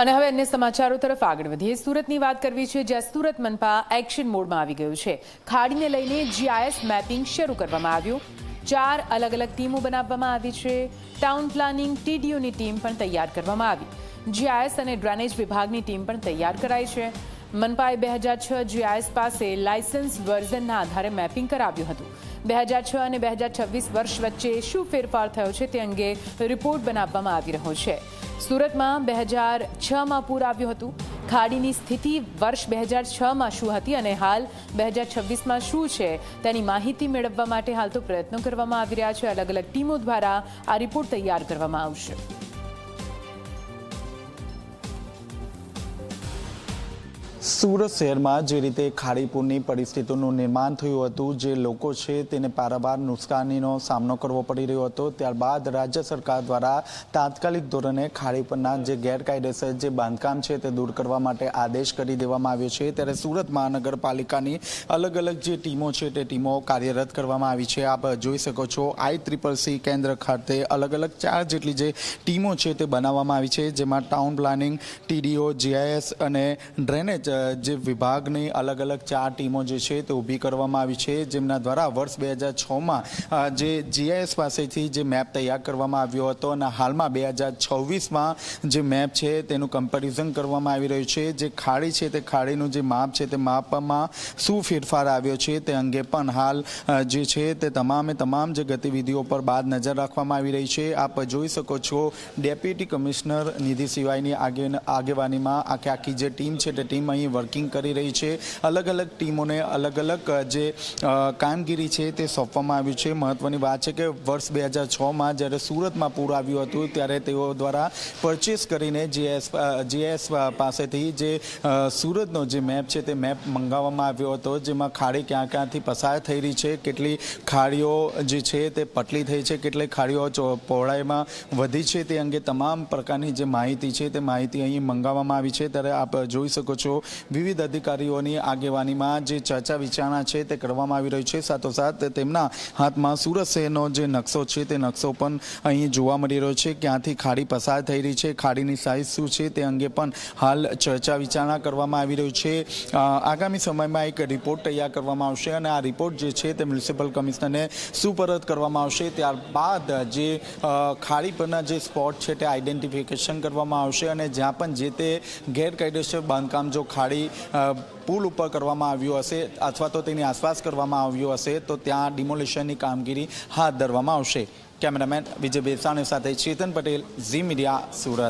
અને હવે અન્ય સમાચારો તરફ આગળ વધીએ। સુરતની વાત કરવી છે, જ્યાં સુરત મનપા એક્શન મોડમાં આવી ગયું છે। ખાડીને લઈને જીઆઈએસ મેપિંગ શરૂ કરવામાં આવ્યું। 4 અલગ અલગ ટીમો બનાવવામાં આવી છે। ટાઉન પ્લાનિંગ ટીડીઓની ટીમ પણ તૈયાર કરવામાં આવી। જીઆઈએસ અને ડ્રેનેજ વિભાગની ટીમ પણ તૈયાર કરાઈ છે। મનપાએ 2006 જીઆઈએસ પાસે લાયસન્સ વર્ઝનના આધારે મેપિંગ કરાવ્યું હતું। 2006 અને 2026 વર્ષ વચ્ચે શું ફેરફાર થયો છે તે અંગે રિપોર્ટ બનાવવામાં આવી રહ્યો છે। સુરતમાં 2006માં પૂર આવ્યું હતું। ખાડીની સ્થિતિ વર્ષ 2006માં શું હતી અને હાલ 2026માં શું છે તેની માહિતી મેળવવા માટે હાલ તો પ્રયત્નો કરવામાં આવી રહ્યા છે। અલગ અલગ ટીમો દ્વારા આ રિપોર્ટ તૈયાર કરવામાં આવશે। સુરત શહેરમાં જે રીતે ખાડીપુરની પરિસ્થિતિનું નિર્માણ થયું હતું, જે લોકો છે તેને પારાવાર નુકસાનીનો સામનો કરવો પડી રહ્યો હતો, ત્યારબાદ રાજ્ય સરકાર દ્વારા તાત્કાલિક ધોરણે ખાડી પરના જે ગેરકાયદેસર જે બાંધકામ છે તે દૂર કરવા માટે આદેશ કરી દેવામાં આવ્યો છે। ત્યારે સુરત મહાનગરપાલિકાની અલગ અલગ જે ટીમો છે તે ટીમો કાર્યરત કરવામાં આવી છે। આપ જોઈ શકો છો ICCC કેન્દ્ર ખાતે અલગ અલગ 4 જેટલી જે ટીમો છે તે બનાવવામાં આવી છે, જેમાં ટાઉન પ્લાનિંગ, TDO, GIS અને ડ્રેનેજ જે વિભાગની અલગ અલગ 4 ટીમો જે છે તે ઊભી કરવામાં આવી છે, જેમના દ્વારા વર્ષ 2006માં જે જીઆઈએસ પાસેથી જે મેપ તૈયાર કરવામાં આવ્યો હતો અને હાલમાં 2026માં જે મેપ છે તેનું કમ્પેરિઝન કરવામાં આવી રહ્યું છે। જે ખાડી છે તે ખાડીનું જે માપ છે તે માપમાં શું ફેરફાર આવ્યો છે તે અંગે પણ હાલ જે છે તે તમામ જે ગતિવિધિઓ પર બાદ નજર રાખવામાં આવી રહી છે। આપ જોઈ શકો છો ડેપ્યુટી કમિશનર નિધિ સિવાયની આગેવાનીમાં આખી જે ટીમ છે તે ટીમ અહીં વર્કિંગ કરી રહી છે। અલગ અલગ ટીમોને અલગ અલગ જે કામગીરી છે તે સોંપવામાં આવ્યું છે। મહત્વની વાત છે કે વર્ષ 2006માં જ્યારે સુરતમાં પૂર આવ્યું હતું ત્યારે તેઓ દ્વારા પરચેસ કરીને જીએસ પાસેથી જે સુરતનો જે મેપ છે તે મેપ મંગાવવામાં આવ્યો હતો, જેમાં ખાડી ક્યાંથી પસાર થઈ રહી છે, કેટલી ખાડીઓ જે છે તે પટલી થઈ છે, કેટલી ખાડીઓ પહોળાઈમાં વધી છે, તે અંગે તમામ પ્રકારની જે માહિતી છે તે માહિતી અહીં મંગાવવામાં આવી છે। ત્યારે આપ જોઈ શકો છો વિવિધ અધિકારીઓની આગેવાનીમાં જે ચર્ચા વિચારણા છે તે કરવામાં આવી રહી છે। સાથોસાથ તેમના હાથમાં સુરત શહેરનો જે નકશો છે તે નકશો પણ અહીં જોવા મળી રહ્યો છે। ક્યાંથી ખાડી પસાર થઈ રહી છે, ખાડીની સાઇઝ શું છે તે અંગે પણ હાલ ચર્ચા વિચારણા કરવામાં આવી રહ્યું છે। આગામી સમયમાં એક રિપોર્ટ તૈયાર કરવામાં આવશે અને આ રિપોર્ટ જે છે તે મ્યુનિસિપલ કમિશનરને સુપરત કરવામાં આવશે। ત્યારબાદ જે ખાડી પરના જે સ્પોટ છે તે આઈડેન્ટિફિકેશન કરવામાં આવશે અને જ્યાં પણ જે તે ગેરકાયદેસર બાંધકામ જો ખાડી પુલ ઉપર કરવામાં આવ્યું હશે અથવા તો તેની આસપાસ કરવામાં આવ્યું હશે તો ત્યાં ડિમોલિશનની કામગીરી હાથ ધરવામાં આવશે। કેમેરામેન વિજય બેસાણી સાથે ચેતન પટેલ, ઝી મીડિયા, સુરત।